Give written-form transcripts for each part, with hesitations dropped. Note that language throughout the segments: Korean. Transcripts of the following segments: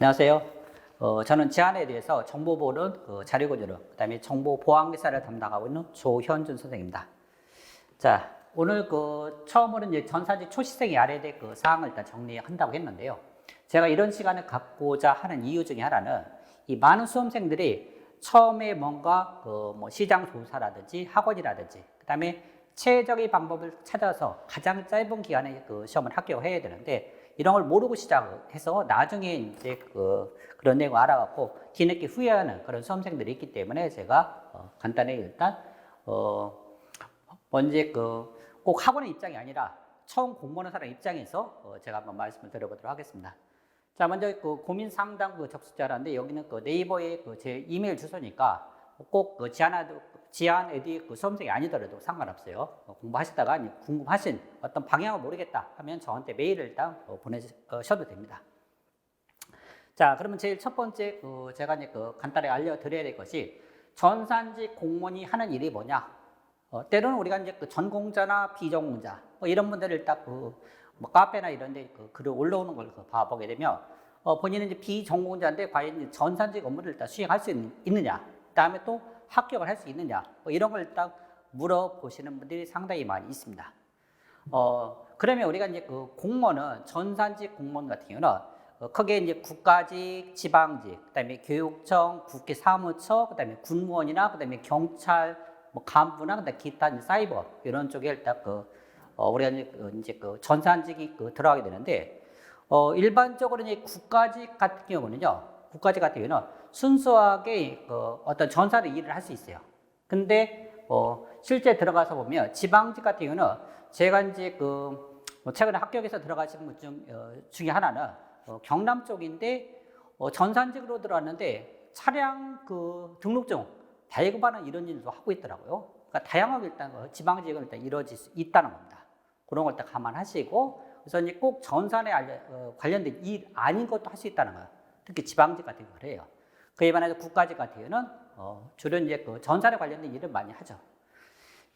안녕하세요. 저는 제안에 대해서 정보보는 자료구조를, 그다음에 정보 보안 기사를 담당하고 있는 조현준 선생입니다. 자, 오늘 처음으로 이제 전산지 초시생이 알아야 될 사항을 일단 정리한다고 했는데요. 제가 이런 시간을 갖고자 하는 이유 중에 하나는 이 많은 수험생들이 처음에 뭔가 뭐 시장 조사라든지 학원이라든지, 그다음에 최적의 방법을 찾아서 가장 짧은 기간에 시험을 합격해야 되는데, 이런 걸 모르고 시작해서 나중에 이제 그런 내용 알아갖고 뒤늦게 후회하는 그런 수험생들이 있기 때문에 제가 간단히 일단 먼저 꼭 학원의 입장이 아니라 처음 공부하는 사람 입장에서 제가 한번 말씀을 드려보도록 하겠습니다. 자, 먼저 고민 상담 접수자라는데, 여기는 네이버의 제 이메일 주소니까 꼭 지안 에듀 수험생이 아니더라도 상관없어요. 공부하시다가 궁금하신 어떤 방향을 모르겠다 하면 저한테 메일을 일단 보내셔도 됩니다. 자, 그러면 제일 첫 번째 제가 이제 간단히 알려드려야 될 것이, 전산지 공무원이 하는 일이 뭐냐? 때로는 우리가 이제 전공자나 비전공자 이런 분들을 딱 뭐 카페나 이런 데 글을 올라오는 걸 봐보게 되면, 본인은 이제 비전공자인데 과연 전산지 업무를 일단 수행할 수 있느냐, 그다음에 또 합격을 할 수 있느냐, 이런 걸 딱 물어보시는 분들이 상당히 많이 있습니다. 그러면 우리가 이제 공무원은, 전산직 공무원 같은 경우는 크게 이제 국가직, 지방직, 그다음에 교육청, 국회 사무처, 그다음에 군무원이나 그다음에 경찰, 뭐 간부나 그다음에 기타 이제 사이버 이런 쪽에 일단 우리가 이제 전산직이 들어가게 되는데, 일반적으로 이제 국가직 같은 경우는요. 국가직 같은 경우는 순수하게 어떤 전산의 일을 할 수 있어요. 근데 실제 들어가서 보면 지방직 같은 경우는, 제가 이제 최근에 합격해서 들어가신 분 중에 하나는 경남 쪽인데, 전산직으로 들어왔는데 차량 등록증 발급하는 이런 일도 하고 있더라고요. 그러니까 다양하게 일단 지방직은 일단 이루어질 수 있다는 겁니다. 그런 걸 딱 감안하시고, 그래서 이제 꼭 전산에 관련된 일 아닌 것도 할 수 있다는 거예요. 특히 지방직 같은 경우 그래요. 그에 반해서 국가직 같은 경우는 주로 이제 전산에 관련된 일을 많이 하죠.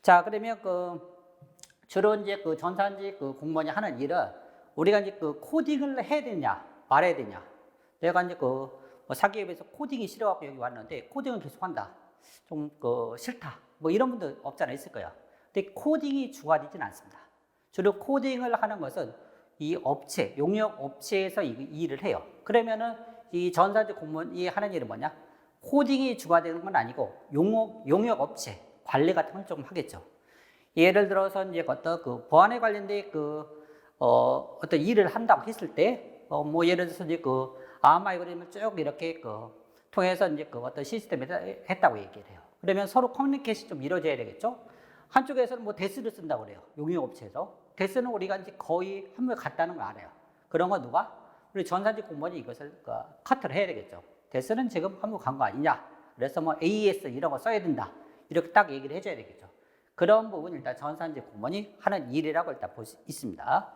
자, 그러면 주로 이제 전산직 공무원이 하는 일은, 우리가 이제 코딩을 해야 되냐 말아야 되냐. 내가 이제 사기업에서 코딩이 싫어갖고 여기 왔는데 코딩을 계속 한다. 좀 싫다. 뭐 이런 분들 없잖아, 있을 거야. 근데 코딩이 주가 되진 않습니다. 주로 코딩을 하는 것은 이 업체, 용역 업체에서 이 일을 해요. 그러면은 이 전산직 공무원이 하는 일은 뭐냐? 코딩이 주가 되는 건 아니고 용역 업체 관리 같은 걸 조금 하겠죠. 예를 들어서 이제 어떤 보안에 관련된 어떤 일을 한다고 했을 때, 뭐 예를 들어서 이제 암 알고리즘을 쭉 이렇게 통해서 이제 어떤 시스템에서 했다고 얘기를 해요. 그러면 서로 커뮤니케이션이 좀 이루어져야 되겠죠. 한쪽에서는 뭐 데스를 쓴다고 그래요. 용역 업체에서. 데스는 우리가 이제 거의 한물 같다는 걸 알아요. 그런 거 누가? 우리 전산직 공무원이 이것을 커트를 해야 되겠죠. 데스는 지금 한물 간 거 아니냐. 그래서 뭐 AES 이런 거 써야 된다. 이렇게 딱 얘기를 해줘야 되겠죠. 그런 부분 일단 전산직 공무원이 하는 일이라고 일단 볼 수 있습니다.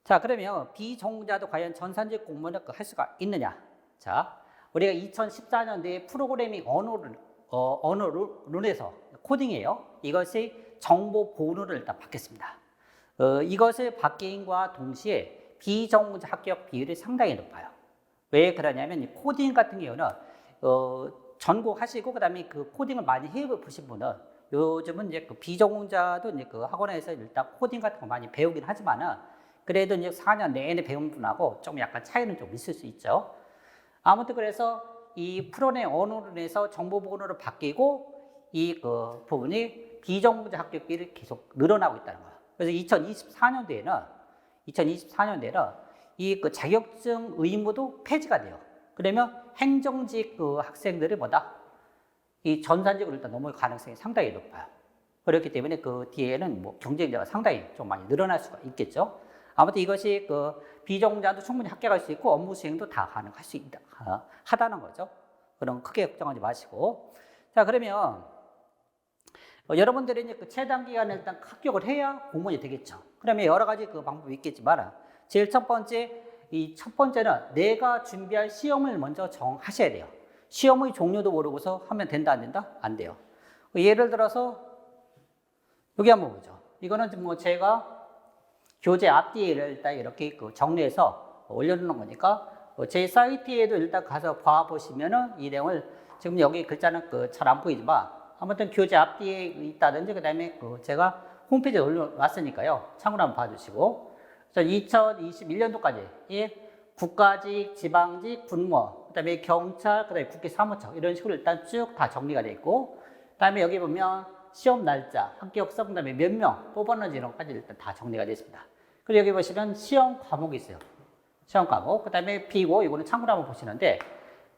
자, 그러면 비전공자도 과연 전산직 공무원을 할 수가 있느냐? 자, 우리가 2014년도에 프로그래밍 언어론에서 코딩이에요. 이것이 정보 보호를 일단 받겠습니다. 이것을 받기인과 동시에 비전공자 합격 비율이 상당히 높아요. 왜 그러냐면, 코딩 같은 경우는 전공하시고 그다음에 코딩을 많이 해보신 분은, 요즘은 이제 비전공자도 이제 학원에서 일단 코딩 같은 거 많이 배우긴 하지만은, 그래도 이제 4년 내내 배운 분하고 좀 약간 차이는 좀 있을 수 있죠. 아무튼 그래서 이 프로그래밍 언어론에서 정보 보호를 바뀌고, 이 부분이 비전공자 합격비를 계속 늘어나고 있다는 거예요. 그래서 2024년도에는 이 자격증 의무도 폐지가 돼요. 그러면 행정직 학생들이 이 전산직으로 일단 넘어갈 가능성이 상당히 높아요. 그렇기 때문에 뒤에는 뭐 경쟁자가 상당히 좀 많이 늘어날 수가 있겠죠. 아무튼 이것이 비전공자도 충분히 합격할 수 있고 업무 수행도 다 가능할 수 있다 하다는 거죠. 그럼 크게 걱정하지 마시고. 자, 그러면 여러분들이 이제 최단 기간에 일단 합격을 해야 공무원이 되겠죠. 그러면 여러 가지 방법이 있겠지만, 제일 첫 번째는 내가 준비할 시험을 먼저 정하셔야 돼요. 시험의 종류도 모르고서 하면 된다, 안 된다? 안 돼요. 예를 들어서 여기 한번 보죠. 이거는 뭐 제가 교재 앞뒤를 일단 이렇게 정리해서 올려놓는 거니까, 제 사이트에도 일단 가서 봐보시면은 이 내용을 지금 여기 글자는 잘 안 보이지만 아무튼 교재 앞뒤에 있다든지 그다음에 제가 홈페이지에 올려놨으니까요. 참고로 한번 봐주시고 2021년도까지 국가직, 지방직, 군무원, 그다음에 경찰, 그다음에 국회 사무처 이런 식으로 일단 쭉 다 정리가 돼 있고 그다음에 여기 보면 시험 날짜, 합격서, 그다음에 몇 명 뽑았는지 이런 것까지 일단 다 정리가 되어 있습니다. 그리고 여기 보시면 시험 과목이 있어요. 시험 과목, 그 다음에 B고 이거는 참고로 한번 보시는데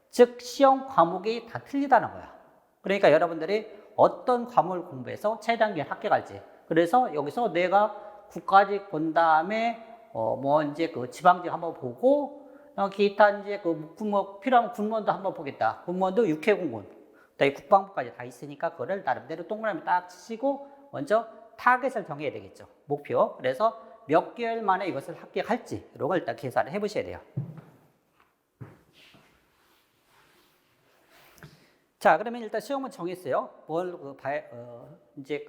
즉 시험 과목이 다 틀리다는 거야. 그러니까 여러분들이 어떤 과목을 공부해서 최단기에 합격할지 그래서 여기서 내가 국가직 본 다음에 뭐 이제 지방직 한번 보고 기타 이제 필요하면 군무원도 한번 보겠다. 군무원도 육해공군, 그다음에 국방부까지 다 있으니까 그거를 나름대로 동그라미 딱 치시고 먼저 타겟을 정해야 되겠죠. 목표. 그래서 몇 개월 만에 이것을 합격할지 이런 걸 일단 계산을 해보셔야 돼요. 자, 그러면 일단 시험은 정했어요. 뭘 이제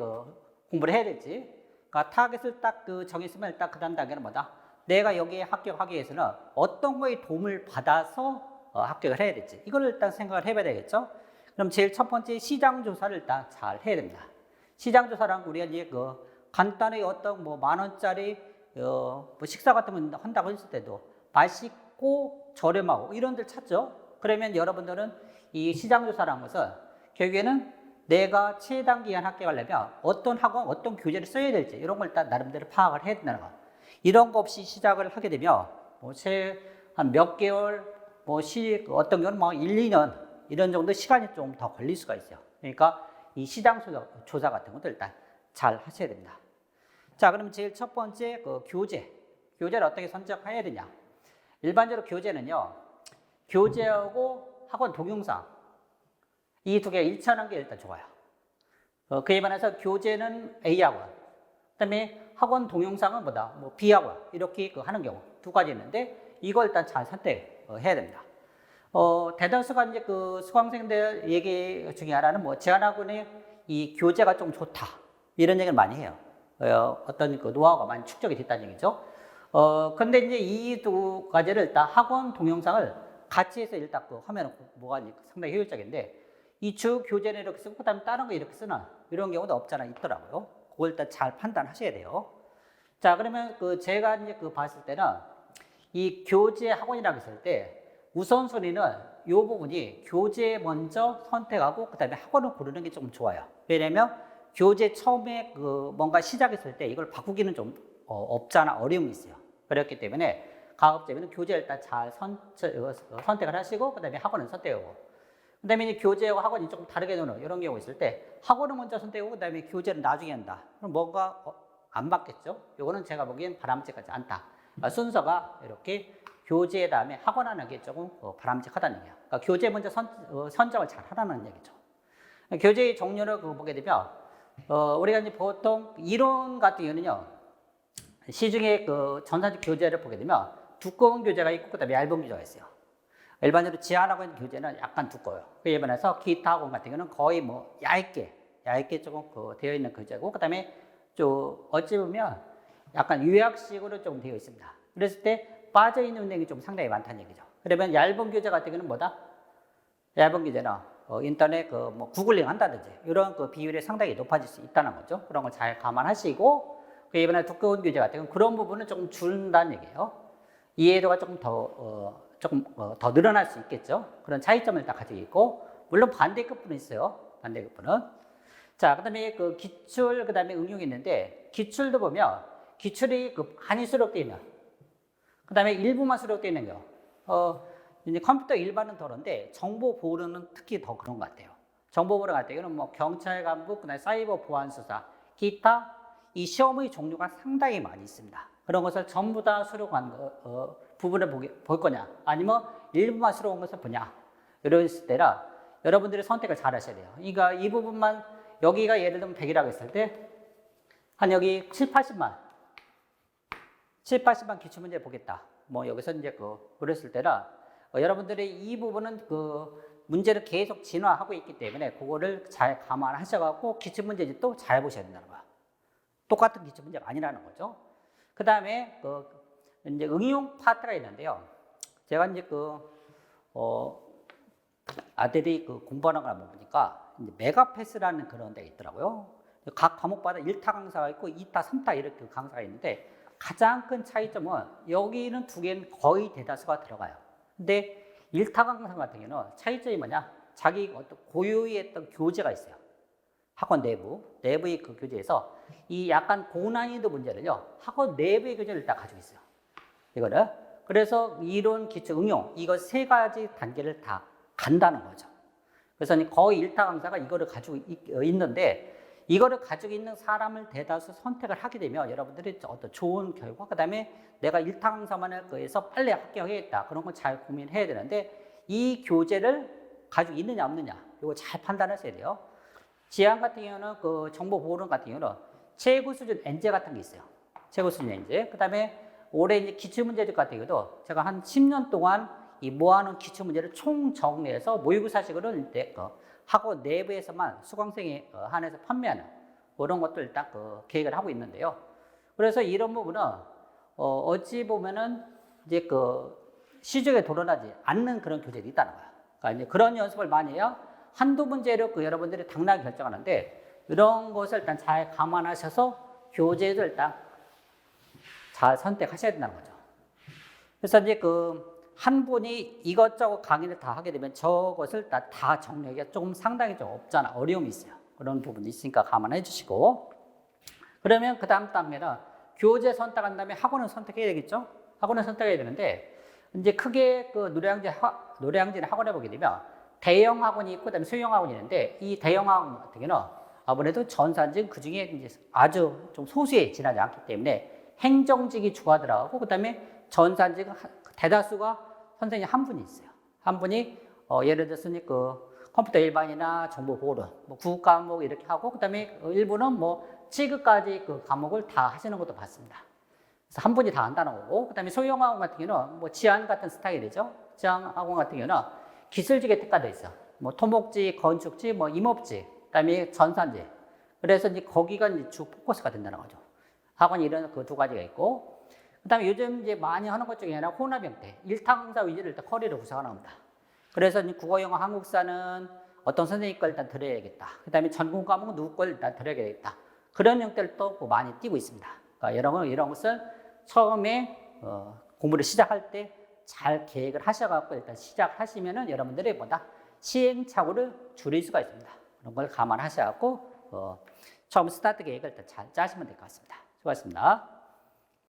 공부를 해야 될지. 그러니까 타겟을 딱 정했으면 일단 그 다음 단계는 뭐다? 내가 여기에 합격하기 위해서는 어떤 거에 도움을 받아서 합격을 해야 될지. 이걸 일단 생각을 해봐야 되겠죠. 그럼 제일 첫 번째 시장 조사를 일단 잘 해야 됩니다. 시장 조사란 우리가 이제 간단히 어떤 뭐 10,000원짜리 뭐 식사 같은 거 한다고 했을 때도 맛있고 저렴하고 이런 데를 찾죠. 그러면 여러분들은 이 시장 조사라는 것은 결국에는 내가 최단기간 합격하려면 어떤 학원, 어떤 교재를 써야 될지 이런 걸 일단 나름대로 파악을 해야 된다는 거. 이런 거 없이 시작을 하게 되면 뭐 한 몇 개월, 어떤 경우는 막 1, 2년 이런 정도 시간이 좀 더 걸릴 수가 있어요. 그러니까 이 시장 조사 같은 것도 일단 잘 하셔야 됩니다. 자, 그럼 제일 첫 번째 교재를 어떻게 선정해야 되냐? 일반적으로 교재는요, 교재하고 학원 동영상 이 두 개가 일치하는 게 일단 좋아요. 그에 반해서 교재는 A학원, 그다음에 학원 동영상은 뭐다? 뭐 B학원 이렇게 하는 경우 두 가지 있는데 이걸 일단 잘 선택해야 됩니다. 대다수가 이제 수강생들 얘기 중에 하나는 뭐 제한학원의 이 교재가 좀 좋다 이런 얘기를 많이 해요. 어떤 노하우가 많이 축적이 됐다는 얘기죠. 근데 이제 이 두 가지를 일단 학원 동영상을 같이 해서 일단 하면 뭐가 상당히 효율적인데 이 주 교재는 이렇게 쓰고 그다음에 다른 거 이렇게 쓰는 이런 경우도 없잖아 있더라고요. 그걸 일단 잘 판단하셔야 돼요. 자, 그러면 제가 이제 봤을 때는 이 교재 학원이라고 했을 때 우선순위는 이 부분이 교재 먼저 선택하고 그다음에 학원을 고르는 게 좀 좋아요. 왜냐면 교재 처음에 뭔가 시작했을 때 이걸 바꾸기는 좀 없잖아, 어려움이 있어요. 그렇기 때문에 가급적이면 교재를 일단 잘 선택을 하시고 그다음에 학원을 선택하고 그다음에 이제 교재와 학원이 조금 다르게 노는 이런 경우 있을 때 학원을 먼저 선택하고 그다음에 교재를 나중에 한다. 그럼 뭔가 안 맞겠죠? 이거는 제가 보기엔 바람직하지 않다. 그러니까 순서가 이렇게 교재 다음에 학원 하는 게 조금 바람직하다는 얘기예요. 그러니까 교재 먼저 선정을 잘 하라는 얘기죠. 교재의 종류를 보게 되면 우리가 이제 보통 이론 같은 경우는요, 시중에 전산적 교재를 보게 되면 두꺼운 교재가 있고 그다음에 얇은 교재가 있어요. 일반적으로 지안하고 있는 교재는 약간 두꺼워요. 그에 반해서 기타 학원 같은 경우는 거의 뭐 얇게 조금 되어 있는 교재고 그다음에 좀 어찌 보면 약간 요약식으로 좀 되어 있습니다. 그랬을 때 빠져 있는 내용이 좀 상당히 많다는 얘기죠. 그러면 얇은 교재 같은 경우는 뭐다? 얇은 교재는 인터넷 뭐 구글링 한다든지 이런 비율이 상당히 높아질 수 있다는 거죠. 그런 걸 잘 감안하시고 이번에 두꺼운 교재 같은 경우는 그런 부분은 조금 줄는다는 얘기예요. 이해도가 조금 더 늘어날 수 있겠죠. 그런 차이점을 딱 가지고 있고 물론 반대급부는 있어요. 반대급부는. 자, 그다음에 기출 그다음에 응용이 있는데 기출도 보면 기출이 많이 수록되어 있는 그다음에 일부만 수록되어 있는 경우 이제 컴퓨터 일반은 덜한데 정보 보호는 특히 더 그런 것 같아요. 정보 보호 같은 경우는 뭐 경찰 간부, 그다음에 사이버 보안 수사, 기타 이 시험의 종류가 상당히 많이 있습니다. 그런 것을 전부 다 수록한 부분을 볼 거냐, 아니면 일부만 수록한 것을 보냐, 이런 때라 여러분들이 선택을 잘 하셔야 돼요. 그러니까 이 부분만 여기가 예를 들면 100이라고 했을 때 한 여기 7, 80만 기출문제 보겠다. 뭐 여기서 이제 그랬을 때라 여러분들이 이 부분은 문제를 계속 진화하고 있기 때문에 그거를 잘 감안하셔갖고 기출문제집도 잘 보셔야 된다는 거야. 똑같은 기출문제가 아니라는 거죠. 그 다음에 이제 응용 파트가 있는데요. 제가 이제 아들이 공부하는 걸 보니까 이제 메가패스라는 그런 데가 있더라고요. 각 과목마다 1타 강사가 있고 2타, 3타 이렇게 강사가 있는데 가장 큰 차이점은 여기는 두 개는 거의 대다수가 들어가요. 근데 1타 강사 같은 경우는 차이점이 뭐냐? 자기 어떤 고유의 어떤 교재가 있어요. 학원 내부의 그 교재에서 이 약간 고난이도 문제를요, 학원 내부의 교재를 일단 가지고 있어요. 이거를. 그래서 이론, 기초, 응용, 이거 세 가지 단계를 다 간다는 거죠. 그래서 거의 1타 강사가 이거를 가지고 있는데, 이거를 가지고 있는 사람을 대다수 선택을 하게 되면 여러분들이 어떤 좋은 결과, 그 다음에 내가 1타 강사만 할 거에서 빨리 합격하겠다. 그런 건 잘 고민해야 되는데, 이 교재를 가지고 있느냐, 없느냐, 이거 잘 판단하셔야 돼요. 지안 같은 경우는 정보 보호론 같은 경우는 최고 수준 엔제 같은 게 있어요. 최고 수준 엔제. 그 다음에 올해 이제 기출문제집 같은 경우도 제가 한 10년 동안 이 모아놓은 기출문제를 총 정리해서 모의고사식으로 이제 학원 내부에서만 수강생에 한해서 판매하는 그런 것들 일단 계획을 하고 있는데요. 그래서 이런 부분은 어찌 보면은 이제 시중에 도전하지 않는 그런 교재들이 있다는 거야. 그러니까 이제 그런 연습을 많이 해야 한두 문제로 여러분들이 당락을 결정하는데 이런 것을 일단 잘 감안하셔서 교재도 일단 잘 선택하셔야 된다는 거죠. 그래서 이제 한 분이 이것저것 강의를 다 하게 되면 저것을 다 정리하기가 조금 상당히 좀 어려움이 있어요. 그런 부분이 있으니까 감안해 주시고. 그러면 그 다음 단계는 교재 선택한 다음에 학원을 선택해야 되겠죠? 학원을 선택해야 되는데, 이제 크게 노량진 학원에 보게 되면 대형 학원이 있고, 그 다음에 소형 학원이 있는데, 이 대형 학원 같은 경우는 아무래도 전산직 그 중에 이제 아주 좀 소수에 지나지 않기 때문에 행정직이 주가 들어가고, 그 다음에 전산직은 대다수가 선생님 한 분이 있어요. 한 분이 예를 들어서 컴퓨터 일반이나 정보 보호론, 국어 과목 이렇게 하고, 그 다음에 일부는 취급까지 과목을 다 하시는 것도 봤습니다. 그래서 한 분이 다 한다는 거고, 그 다음에 소형 학원 같은 경우는 지안 같은 스타일이죠. 지안 학원 같은 경우는 기술직에 특화되어 있어. 토목직, 건축직, 임업직, 그 다음에 전산직. 그래서 이제 거기가 이제 주 포커스가 된다는 거죠. 학원이 이런 두 가지가 있고, 그 다음에 요즘 이제 많이 하는 것 중에 하나 혼합 형태. 1타 강사 위주로 일단 커리를 구성하는 겁니다. 그래서 이제 국어, 영어, 한국사는 어떤 선생님 걸 일단 들어야겠다. 그 다음에 전공 과목은 누구 걸 일단 들어야겠다. 그런 형태를 또 많이 띄고 있습니다. 그러니까 이런 것을 처음에 공부를 시작할 때 잘 계획을 하셔갖고 일단 시작하시면은 여러분들이 시행착오를 줄일 수가 있습니다. 그런 걸 감안하셔갖고 처음 스타트 계획을 일단 잘 짜시면 될 것 같습니다. 수고하셨습니다.